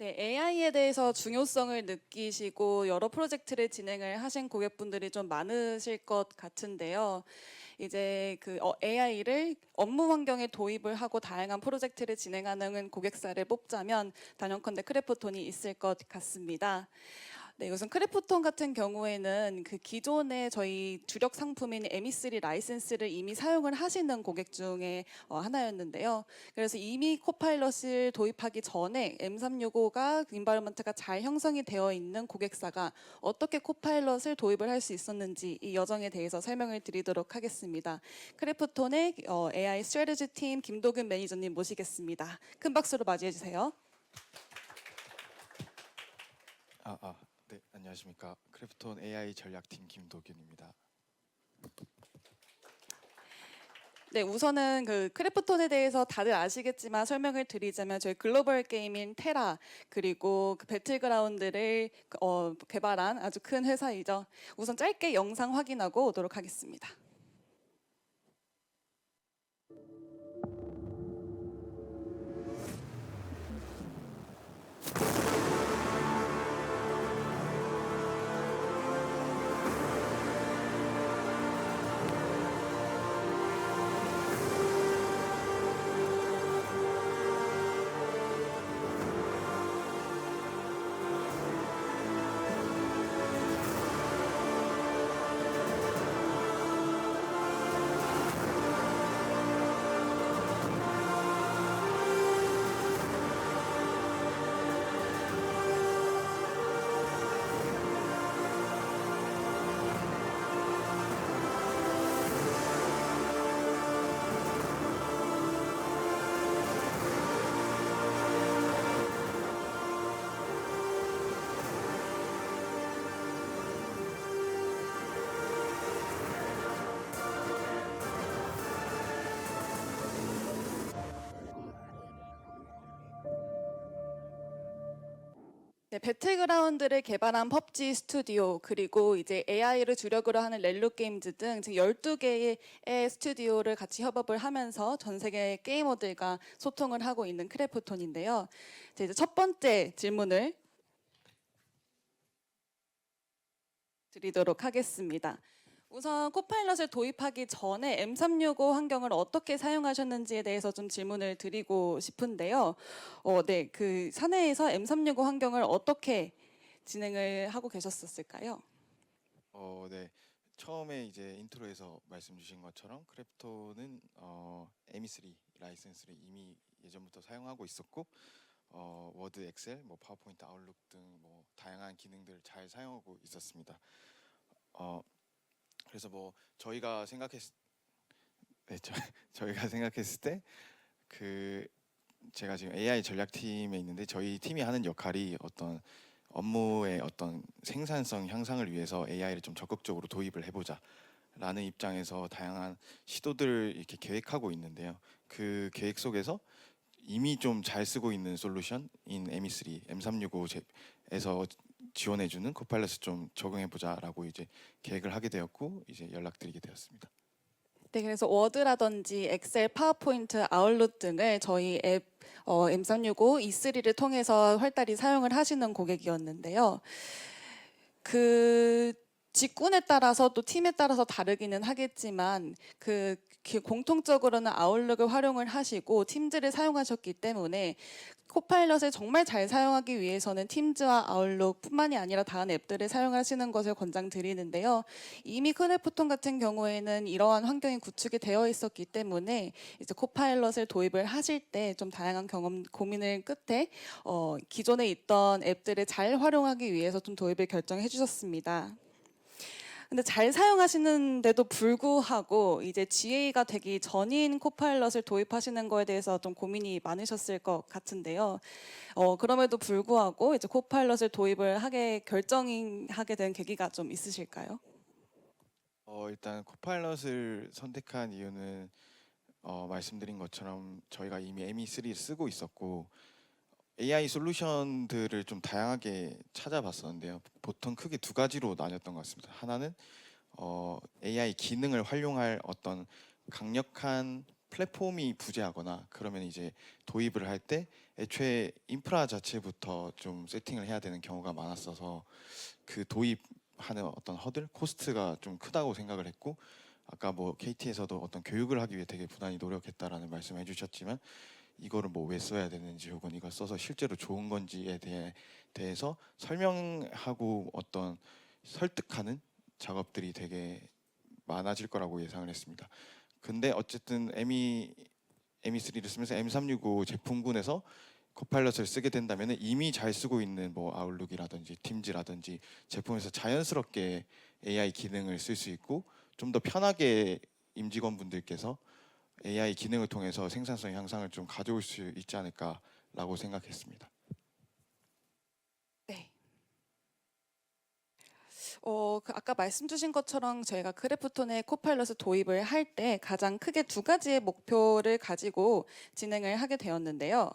네, AI에 대해서 중요성을 느끼시고 여러 프로젝트를 진행을 하신 고객분들이 좀 많으실 것 같은데요. 이제 AI를 업무 환경에 도입을 하고 다양한 프로젝트를 진행하는 고객사를 뽑자면 단연컨대 크래프톤이 있을 것 같습니다. 네, 우선 크래프톤 같은 경우에는 그 기존의 저희 주력 상품인 MEC 라이센스를 이미 사용을 하시는 고객 중에 하나였는데요. 그래서 이미 코파일럿을 도입하기 전에 M365가 인바이러먼트가 잘 형성이 되어 있는 고객사가 어떻게 코파일럿을 도입을 할 수 있었는지 이 여정에 대해서 설명을 드리도록 하겠습니다. 크래프톤의 AI 스트래티지 팀 김도균 매니저님 모시겠습니다. 큰 박수로 맞이해 주세요. 네, 안녕하십니까. 크래프톤 AI 전략팀 김도균입니다. 네, 우선은 그 크래프톤에 대해서 다들 아시겠지만 설명을 드리자면 저희 글로벌 게임인 테라 그리고 그 배틀그라운드를 개발한 아주 큰 회사이죠. 우선 짧게 영상 확인하고 오도록 하겠습니다. 네, 배틀그라운드를 개발한 펍지 스튜디오 그리고 이제 AI를 주력으로 하는 렐로 게임즈 등 지금 12개의 스튜디오를 같이 협업을 하면서 전 세계 게이머들과 소통을 하고 있는 크래프톤인데요. 이제 첫 번째 질문을 드리도록 하겠습니다. 우선 코파일럿을 도입하기 전에 M365 환경을 어떻게 사용하셨는지에 대해서 좀 질문을 드리고 싶은데요. 네, 그 사내에서 M365 환경을 어떻게 진행을 하고 계셨었을까요? 네. 처음에 이제 인트로에서 말씀 주신 것처럼 크래프톤은 MEC 라이센스를 이미 예전부터 사용하고 있었고 워드, 엑셀, 뭐 파워포인트, 아웃룩 등 뭐 다양한 기능들을 잘 사용하고 있었습니다. 어, 그래서 뭐 저희가 생각했 네, 저희가 생각했을 때 그 제가 지금 AI 전략팀에 있는데 저희 팀이 하는 역할이 어떤 업무의 어떤 생산성 향상을 위해서 AI를 좀 적극적으로 도입을 해보자라는 입장에서 다양한 시도들을 이렇게 계획하고 있는데요. 그 계획 속에서 이미 좀 잘 쓰고 있는 솔루션인 MEC, M365에서 지원해주는 코파일럿을 좀 적용해보자라고 이제 계획을 하게 되었고 이제 연락드리게 되었습니다. 네, 그래서 워드라든지 엑셀, 파워포인트, 아웃룩 등을 저희 앱 M365, E3를 통해서 활달히 사용을 하시는 고객이었는데요. 그 직군에 따라서 또 팀에 따라서 다르기는 하겠지만 공통적으로는 아웃룩을 활용을 하시고 팀즈를 사용하셨기 때문에 코파일럿을 정말 잘 사용하기 위해서는 팀즈와 아웃룩뿐만이 아니라 다른 앱들을 사용하시는 것을 권장드리는데요. 이미 크래프톤 같은 경우에는 이러한 환경이 구축이 되어 있었기 때문에 이제 코파일럿을 도입을 하실 때 좀 다양한 고민을 끝에 기존에 있던 앱들을 잘 활용하기 위해서 좀 도입을 결정해 주셨습니다. 근데 잘 사용하시는데도 불구하고 이제 GA가 되기 전인 코파일럿을 도입하시는 거에 대해서 좀 고민이 많으셨을 것 같은데요. 그럼에도 불구하고 이제 코파일럿을 도입을 결정하게 된 계기가 좀 있으실까요? 일단 코파일럿을 선택한 이유는 말씀드린 것처럼 저희가 이미 MEC를 쓰고 있었고 AI 솔루션들을 좀 다양하게 찾아봤었는데요. 보통 크게 두 가지로 나뉘었던 것 같습니다. 하나는 AI 기능을 활용할 어떤 강력한 플랫폼이 부재하거나 그러면 이제 도입을 할 때 애초에 인프라 자체부터 좀 세팅을 해야 되는 경우가 많았어서 그 도입하는 어떤 허들, 코스트가 좀 크다고 생각을 했고, 아까 뭐 KT에서도 어떤 교육을 하기 위해 되게 부단히 노력했다라는 말씀을 해주셨지만 이거를 뭐 왜 써야 되는지 혹은 이걸 써서 실제로 좋은 건지에 대해서 설명하고 어떤 설득하는 작업들이 되게 많아질 거라고 예상을 했습니다. 근데 어쨌든 M3를 쓰면서 M365 제품군에서 코파일럿을 쓰게 된다면 이미 잘 쓰고 있는 뭐 아웃룩이라든지 팀즈라든지 제품에서 자연스럽게 AI 기능을 쓸 수 있고 좀 더 편하게 임직원분들께서 AI 기능을 통해서 생산성 향상을 좀 가져올 수 있지 않을까라고 생각했습니다. 네. 아까 말씀 주신 것처럼 저희가 크래프톤의 코파일럿을 도입을 할 때 가장 크게 두 가지의 목표를 가지고 진행을 하게 되었는데요.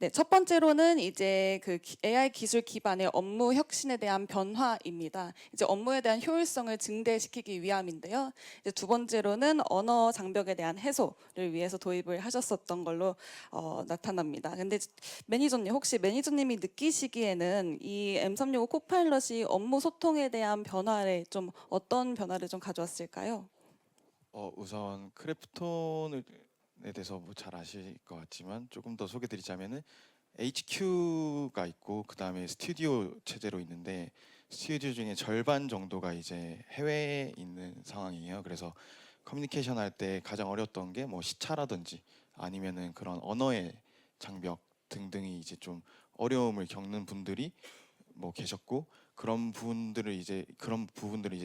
네, 첫 번째로는 이제 그 AI 기술 기반의 업무 혁신에 대한 변화입니다. 이제 업무에 대한 효율성을 증대시키기 위함인데요. 이제 두 번째로는 언어 장벽에 대한 해소를 위해서 도입을 하셨었던 걸로 나타납니다. 근데 매니저님, 혹시 매니저님이 느끼시기에는 이 M365 코파일럿이 업무 소통에 대한 변화에 좀 어떤 변화를 좀 가져왔을까요? 우선 크래프톤에 대해서 뭐 잘 아실 것 같지만 조금 더 소개드리자면은 HQ가 있고 그 다음에 스튜디오 체제로 있는데 스튜디오 중에 절반 정도가 이제 해외에 있는 상황이에요. 그래서 커뮤니케이션 할 때 가장 어려웠던 게 뭐 시차라든지 아니면은 그런 언어의 장벽 등등이 이제 좀 어려움을 겪는 분들이 뭐 계셨고 그런 부분들을 이제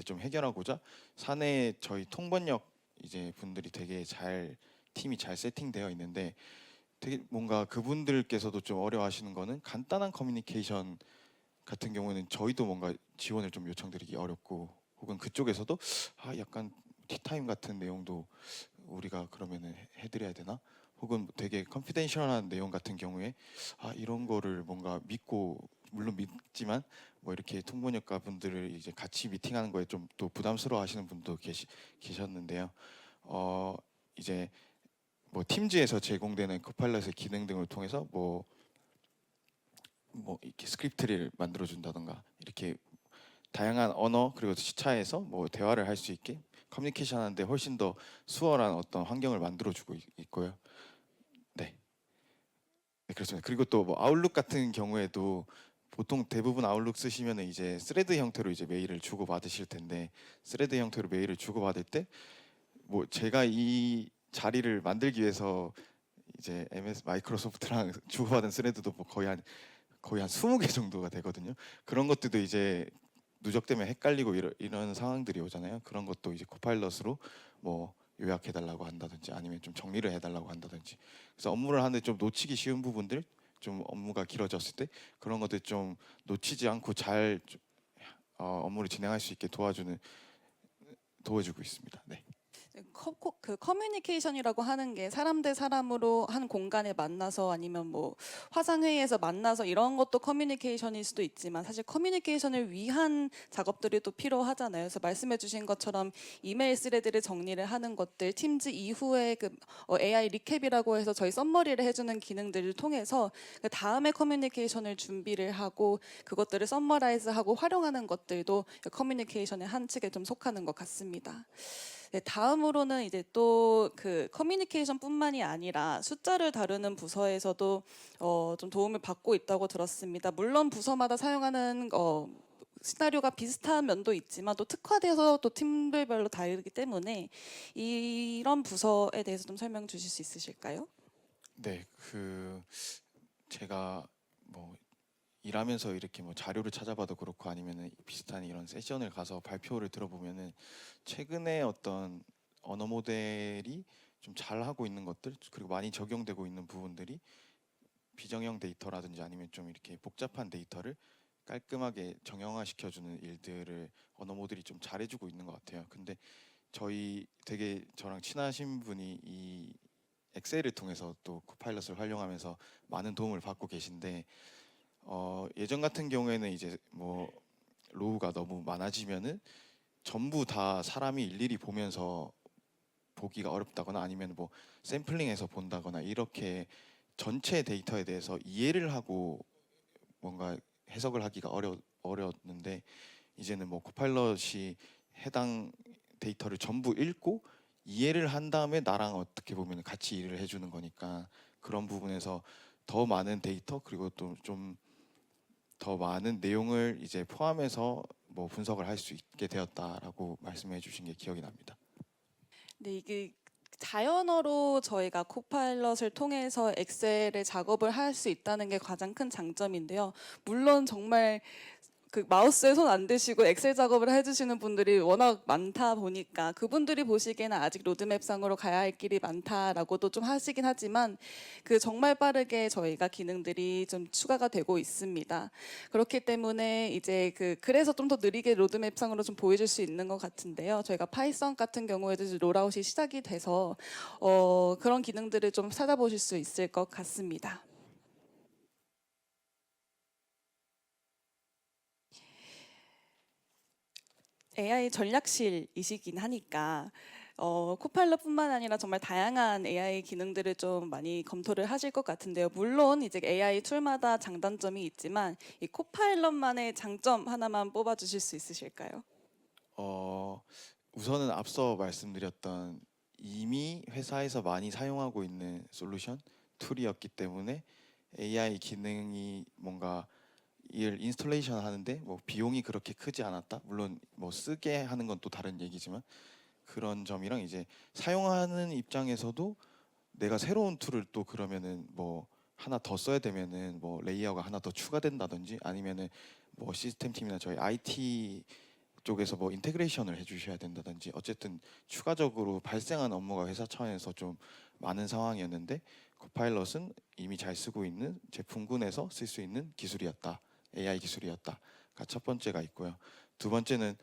좀 해결하고자 사내 저희 통번역 이제 분들이 되게 잘 팀이 잘 세팅되어 있는데 되게 뭔가 그분들께서도 좀 어려워하시는 거는 간단한 커뮤니케이션 같은 경우는 저희도 뭔가 지원을 좀 요청드리기 어렵고 혹은 그쪽에서도 약간 티타임 같은 내용도 우리가 그러면은 해드려야 되나? 혹은 되게 컨피덴셜한 내용 같은 경우에 이런 거를 뭔가 믿고 물론 믿지만 뭐 이렇게 통번역가 분들을 이제 같이 미팅하는 거에 좀 또 부담스러워하시는 분도 계셨는데요. 이제 뭐 팀즈에서 제공되는 코파일럿의 기능 등을 통해서 뭐 이렇게 스크립트를 만들어 준다던가 이렇게 다양한 언어 그리고 시차에서 뭐 대화를 할 수 있게 커뮤니케이션 하는데 훨씬 더 수월한 어떤 환경을 만들어 주고 있고요. 네. 네, 그렇습니다. 그리고 또 뭐 아웃룩 같은 경우에도 보통 대부분 아웃룩 쓰시면 이제 스레드 형태로 이제 메일을 주고 받으실 텐데 스레드 형태로 메일을 주고 받을 때 뭐 제가 이 자리를 만들기 위해서 이제 MS 마이크로소프트랑 주고받은 스레드도 뭐 거의 한 20개 정도가 되거든요. 그런 것들도 이제 누적되면 헷갈리고 이런 상황들이 오잖아요. 그런 것도 이제 코파일럿으로 뭐 요약해달라고 한다든지 아니면 좀 정리를 해달라고 한다든지. 그래서 업무를 하는데 좀 놓치기 쉬운 부분들, 좀 업무가 길어졌을 때 그런 것들 좀 놓치지 않고 잘 업무를 진행할 수 있게 도와주고 있습니다. 네. 그 커뮤니케이션이라고 하는 게 사람 대 사람으로 한 공간에 만나서 아니면 뭐 화상회의에서 만나서 이런 것도 커뮤니케이션일 수도 있지만 사실 커뮤니케이션을 위한 작업들이 또 필요하잖아요. 그래서 말씀해주신 것처럼 이메일 스레드를 정리를 하는 것들, 팀즈 이후에 그 AI 리캡이라고 해서 저희 썸머리를 해주는 기능들을 통해서 그 다음에 커뮤니케이션을 준비를 하고 그것들을 썸머라이즈하고 활용하는 것들도 커뮤니케이션의 한 축에 좀 속하는 것 같습니다. 네, 다음으로는 이제 또 그 커뮤니케이션뿐만이 아니라 숫자를 다루는 부서에서도 좀 도움을 받고 있다고 들었습니다. 물론 부서마다 사용하는 시나리오가 비슷한 면도 있지만 또 특화돼서 또 팀별로 다르기 때문에 이런 부서에 대해서 좀 설명 주실 수 있으실까요? 네, 제가 뭐 일하면서 이렇게 뭐 자료를 찾아봐도 그렇고 아니면은 비슷한 이런 세션을 가서 발표를 들어보면은 최근에 어떤 언어 모델이 좀 잘하고 있는 것들 그리고 많이 적용되고 있는 부분들이 비정형 데이터라든지 아니면 좀 이렇게 복잡한 데이터를 깔끔하게 정형화시켜주는 일들을 언어 모델이 좀 잘해주고 있는 것 같아요. 근데 저희 되게 저랑 친하신 분이 이 엑셀을 통해서 또 코파일럿을 활용하면서 많은 도움을 받고 계신데 예전 같은 경우에는 이제 뭐 로우가 너무 많아지면은 전부 다 사람이 일일이 보면서 보기가 어렵다거나 아니면 뭐 샘플링해서 본다거나 이렇게 전체 데이터에 대해서 이해를 하고 뭔가 해석을 하기가 어려웠는데 이제는 뭐 코파일럿이 해당 데이터를 전부 읽고 이해를 한 다음에 나랑 어떻게 보면 같이 일을 해주는 거니까 그런 부분에서 더 많은 데이터 그리고 또 좀 더 많은 내용을 이제 포함해서 뭐 분석을 할 수 있게 되었다라고 말씀해 주신 게 기억이 납니다. 네, 이게 자연어로 저희가 코파일럿을 통해서 엑셀의 작업을 할 수 있다는 게 가장 큰 장점인데요. 물론 정말 그 마우스에 손 안 대시고 엑셀 작업을 해주시는 분들이 워낙 많다 보니까 그분들이 보시기에는 아직 로드맵상으로 가야 할 길이 많다라고도 좀 하시긴 하지만 그 정말 빠르게 저희가 기능들이 좀 추가가 되고 있습니다. 그렇기 때문에 이제 그래서 좀 더 느리게 로드맵상으로 좀 보여줄 수 있는 것 같은데요. 저희가 파이썬 같은 경우에도 이제 롤아웃이 시작이 돼서 그런 기능들을 좀 찾아보실 수 있을 것 같습니다. AI 전략실이시긴 하니까 코파일럿뿐만 아니라 정말 다양한 AI 기능들을 좀 많이 검토를 하실 것 같은데요. 물론 이제 AI 툴마다 장단점이 있지만 이 코파일럿만의 장점 하나만 뽑아주실 수 있으실까요? 우선은 앞서 말씀드렸던 이미 회사에서 많이 사용하고 있는 솔루션 툴이었기 때문에 AI 기능이 뭔가 이를 인스톨레이션 하는데 뭐 비용이 그렇게 크지 않았다. 물론 뭐 쓰게 하는 건 또 다른 얘기지만 그런 점이랑 이제 사용하는 입장에서도 내가 새로운 툴을 또 그러면은 뭐 하나 더 써야 되면은 뭐 레이어가 하나 더 추가된다든지 아니면은 뭐 시스템 팀이나 저희 IT 쪽에서 뭐 인테그레이션을 해주셔야 된다든지 어쨌든 추가적으로 발생한 업무가 회사 차원에서 좀 많은 상황이었는데 코파일럿은 이미 잘 쓰고 있는 제품군에서 쓸 수 있는 기술이었다. AI 기술이었다가 첫 번째가 있고요. 두 번째는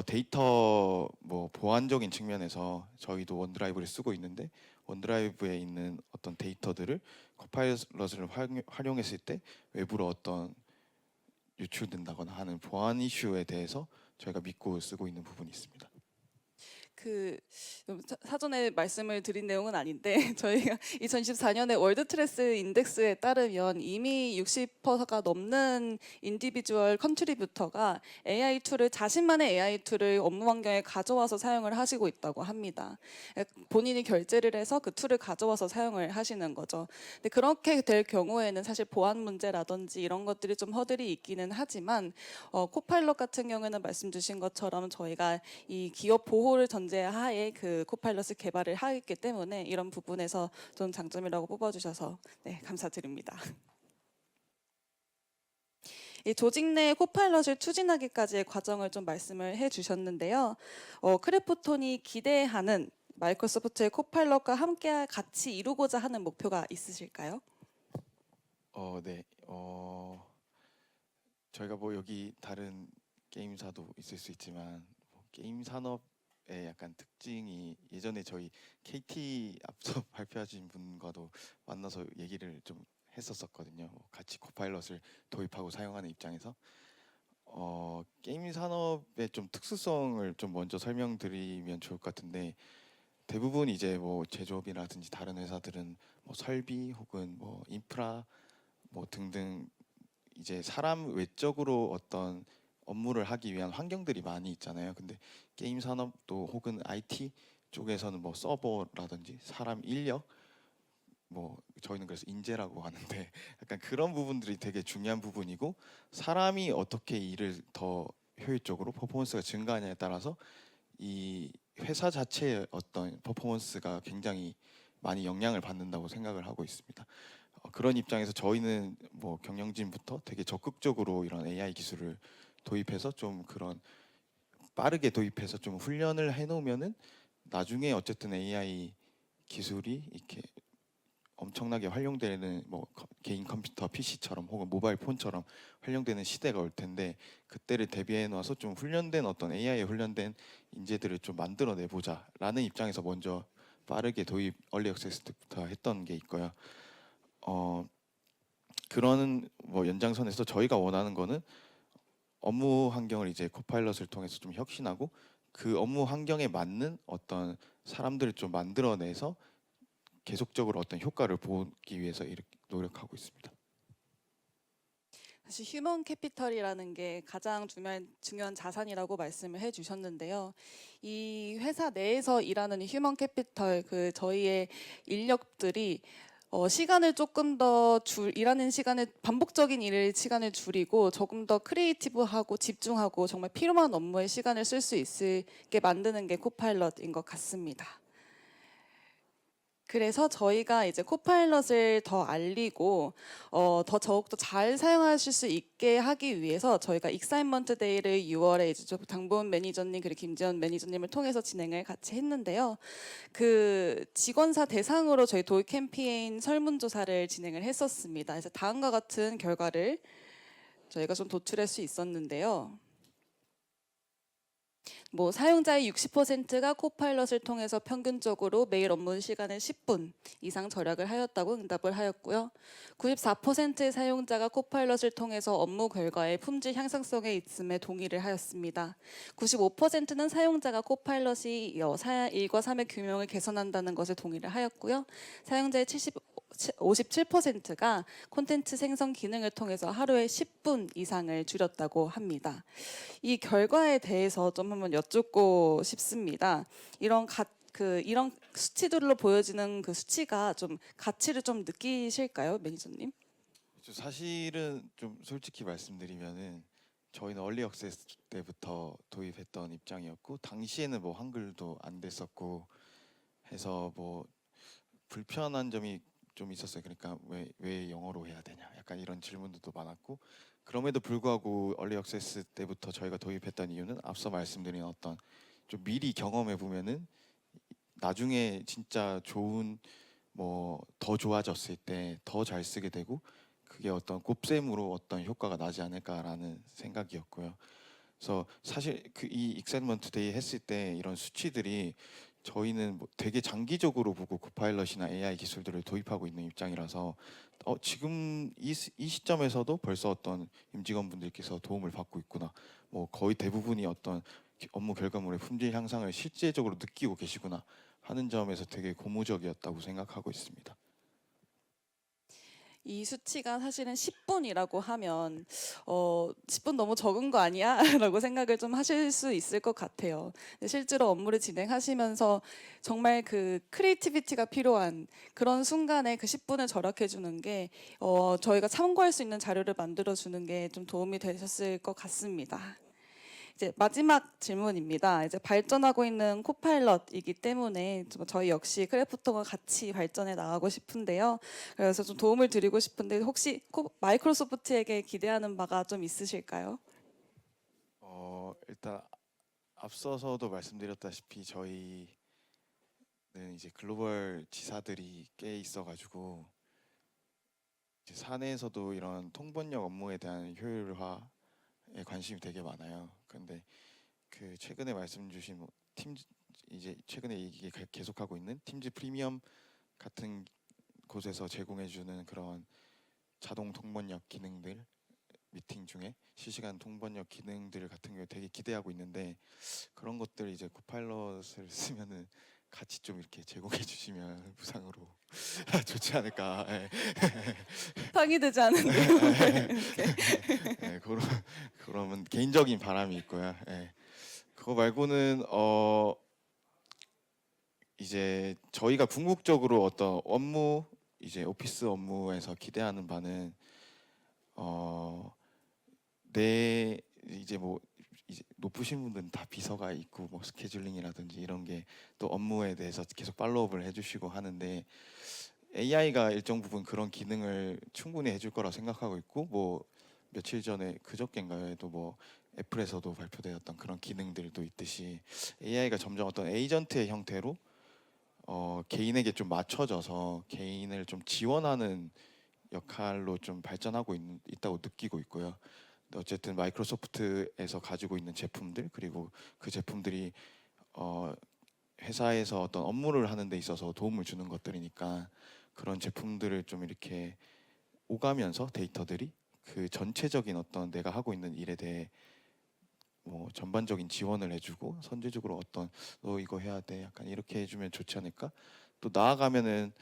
데이터 뭐 보안적인 측면에서 저희도 원드라이브를 쓰고 있는데 원드라이브에 있는 어떤 데이터들을 코파일럿을 활용했을 때 외부로 어떤 유출된다거나 하는 보안 이슈에 대해서 저희가 믿고 쓰고 있는 부분이 있습니다. 사전에 말씀을 드린 내용은 아닌데 저희가 2024년에 월드 트레스 인덱스에 따르면 이미 60%가 넘는 인디비주얼 컨트리뷰터가 AI 툴을 자신만의 AI 툴을 업무 환경에 가져와서 사용을 하시고 있다고 합니다. 본인이 결제를 해서 그 툴을 가져와서 사용을 하시는 거죠. 근데 그렇게 될 경우에는 사실 보안 문제라든지 이런 것들이 좀 허들이 있기는 하지만 코파일럿 같은 경우에는 말씀 주신 것처럼 저희가 이 기업 보호를 전제하에 그 코파일럿을 개발을 하기 때문에 이런 부분에서 좀 장점이라고 뽑아주셔서 네, 감사드립니다. 이 조직 내 코파일럿을 추진하기까지의 과정을 좀 말씀을 해주셨는데요. 크래프톤이 기대하는 마이크로소프트의 코파일럿과 함께 같이 이루고자 하는 목표가 있으실까요? 네. 저희가 뭐 여기 다른 게임사도 있을 수 있지만 뭐 게임 산업의 약간 특징이 예전에 저희 KT 앞서 발표하신 분과도 만나서 얘기를 좀 했었었거든요. 뭐 같이 코파일럿을 도입하고 사용하는 입장에서 게임 산업의 좀 특수성을 좀 먼저 설명드리면 좋을 것 같은데 대부분 이제 뭐 제조업이라든지 다른 회사들은 뭐 설비 혹은 뭐 인프라 뭐 등등 이제 사람 외적으로 어떤 업무를 하기 위한 환경들이 많이 있잖아요. 근데 게임 산업도 혹은 IT 쪽에서는 뭐 서버라든지 사람 인력 뭐 저희는 그래서 인재라고 하는데 약간 그런 부분들이 되게 중요한 부분이고 사람이 어떻게 일을 더 효율적으로 퍼포먼스가 증가하냐에 따라서 이 회사 자체의 어떤 퍼포먼스가 굉장히 많이 영향을 받는다고 생각을 하고 있습니다. 그런 입장에서 저희는 뭐 경영진부터 되게 적극적으로 이런 AI 기술을 도입해서 좀 그런 빠르게 도입해서 좀 훈련을 해놓으면은 나중에 어쨌든 AI 기술이 이렇게 엄청나게 활용되는 뭐 개인 컴퓨터 PC처럼 혹은 모바일 폰처럼 활용되는 시대가 올 텐데 그때를 대비해 놔서 좀 훈련된 어떤 AI에 훈련된 인재들을 좀 만들어내 보자라는 입장에서 먼저 빠르게 도입 얼리 액세스 때부터 했던 게 있고요. 그런 뭐 연장선에서 저희가 원하는 거는 업무 환경을 이제 코파일럿을 통해서 좀 혁신하고 그 업무 환경에 맞는 어떤 사람들을 좀 만들어내서 계속적으로 어떤 효과를 보기 위해서 이렇게 노력하고 있습니다. 사실 휴먼 캐피털이라는 게 가장 중요한 자산이라고 말씀을 해주셨는데요. 이 회사 내에서 일하는 이 휴먼 캐피털, 그 저희의 인력들이 시간을 조금 더 일하는 시간을 반복적인 일의 시간을 줄이고 조금 더 크리에이티브하고 집중하고 정말 필요한 업무에 시간을 쓸 수 있게 만드는 게 코파일럿인 것 같습니다. 그래서 저희가 이제 코파일럿을 더 알리고 더 더욱더 잘 사용하실 수 있게 하기 위해서 저희가 익사이먼트 데이를 6월에 이제 당분 매니저님 그리고 김지연 매니저님을 통해서 진행을 같이 했는데요. 그 직원사 대상으로 저희 도입 캠페인 설문조사를 진행을 했었습니다. 그래서 다음과 같은 결과를 저희가 좀 도출할 수 있었는데요. 뭐 사용자의 60%가 코파일럿을 통해서 평균적으로 매일 업무 시간을 10분 이상 절약을 하였다고 응답을 하였고요. 94%의 사용자가 코파일럿을 통해서 업무 결과의 품질 향상성에 있음에 동의를 하였습니다. 95%는 사용자가 코파일럿이 일과 삶의 균형을 개선한다는 것에 동의를 하였고요. 사용자의 57%가 콘텐츠 생성 기능을 통해서 하루에 10분 이상을 줄였다고 합니다. 이 결과에 대해서 좀 한번 여쭙고 싶습니다. 이런 수치들로 보여지는 그 수치가 좀 가치를 좀 느끼실까요, 매니저님? 사실은 좀 솔직히 말씀드리면은 저희는 얼리 액세스 때부터 도입했던 입장이었고 당시에는 뭐 한글도 안 됐었고 해서 뭐 불편한 점이 좀 있었어요. 그러니까 왜 영어로 해야 되냐 약간 이런 질문들도 많았고 그럼에도 불구하고 얼리 액세스 때부터 저희가 도입했던 이유는 앞서 말씀드린 어떤 좀 미리 경험해 보면은 나중에 진짜 좋은 뭐 더 좋아졌을 때 더 잘 쓰게 되고 그게 어떤 곱셈으로 어떤 효과가 나지 않을까라는 생각이었고요. 그래서 사실 그 이 익사이먼트 데이 했을 때 이런 수치들이 저희는 뭐 되게 장기적으로 보고 코파일럿이나 AI 기술들을 도입하고 있는 입장이라서 지금 이 시점에서도 벌써 어떤 임직원분들께서 도움을 받고 있구나. 뭐 거의 대부분이 어떤 업무 결과물의 품질 향상을 실제적으로 느끼고 계시구나 하는 점에서 되게 고무적이었다고 생각하고 있습니다. 이 수치가 사실은 10분이라고 하면 10분 너무 적은 거 아니야? 라고 생각을 좀 하실 수 있을 것 같아요. 근데 실제로 업무를 진행하시면서 정말 그 크리에이티비티가 필요한 그런 순간에 그 10분을 절약해 주는 게 저희가 참고할 수 있는 자료를 만들어 주는 게 좀 도움이 되셨을 것 같습니다. 이제 마지막 질문입니다. 이제 발전하고 있는 코파일럿이기 때문에 저희 역시 크래프톤과 같이 발전해 나가고 싶은데요. 그래서 좀 도움을 드리고 싶은데 혹시 마이크로소프트에게 기대하는 바가 좀 있으실까요? 일단 앞서서도 말씀드렸다시피 저희는 이제 글로벌 지사들이 꽤 있어가지고 이제 사내에서도 이런 통번역 업무에 대한 효율화에 관심이 되게 많아요. 근데 그 최근에 말씀 주신 뭐 팀즈 이제 최근에 이게 계속하고 있는 팀즈 프리미엄 같은 곳에서 제공해주는 그런 자동 통번역 기능들 미팅 중에 실시간 통번역 기능들 같은 경우에 되게 기대하고 있는데 그런 것들 이제 코파일럿을 쓰면은 같이 좀 이렇게 제공해 주시면 무상으로 좋지 않을까. 예. 상의되지 않은데요. 예, 그러면 개인적인 바람이 있고요. 예. 그거 말고는 이제 저희가 궁극적으로 어떤 업무 이제 오피스 업무에서 기대하는 바는 내 이제 뭐 이제 높으신 분들은 다 비서가 있고 뭐 스케줄링이라든지 이런 게 또 업무에 대해서 계속 팔로우업을 해주시고 하는데 AI가 일정 부분 그런 기능을 충분히 해줄 거라 생각하고 있고 뭐 며칠 전에 그저께인가요에도 뭐 애플에서도 발표되었던 그런 기능들도 있듯이 AI가 점점 어떤 에이전트의 형태로 개인에게 좀 맞춰져서 개인을 좀 지원하는 역할로 좀 발전하고 있다고 느끼고 있고요. 어쨌든 마이크로소프트에서 가지고 있는 제품들 그리고 그 제품들이 회사에서 어떤 업무를 하는 데 있어서 도움을 주는 것들이니까 그런 제품들을 좀 이렇게 오가면서 데이터들이 그 전체적인 어떤 내가 하고 있는 일에 대해 뭐 전반적인 지원을 해주고 선제적으로 어떤 너 이거 해야 돼 약간 이렇게 해주면 좋지 않을까. 또 나아가면은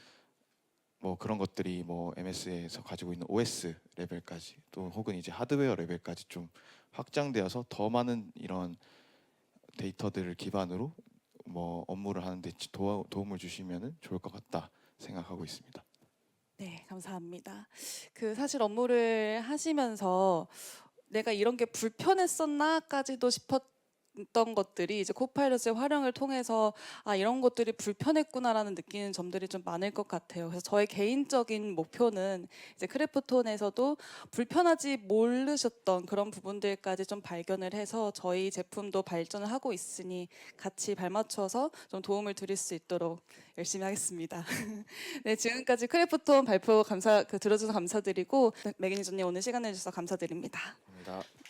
뭐 그런 것들이 뭐 MS에서 가지고 있는 OS 레벨까지 또 혹은 이제 하드웨어 레벨까지 좀 확장되어서 더 많은 이런 데이터들을 기반으로 뭐 업무를 하는데 도움을 주시면은 좋을 것 같다 생각하고 있습니다. 네, 감사합니다. 그 사실 업무를 하시면서 내가 이런 게 불편했었나까지도 싶었던 것들이 이제 코파일럿의 활용을 통해서 아 이런 것들이 불편했구나라는 느끼는 점들이 좀 많을 것 같아요. 그래서 저의 개인적인 목표는 이제 크래프톤에서도 불편하지 모르셨던 그런 부분들까지 좀 발견을 해서 저희 제품도 발전을 하고 있으니 같이 발맞춰서 좀 도움을 드릴 수 있도록 열심히 하겠습니다. 네, 지금까지 크래프톤 발표 들어주셔서 감사드리고 매니저님 오늘 시간 내주셔서 감사드립니다. 감사합니다.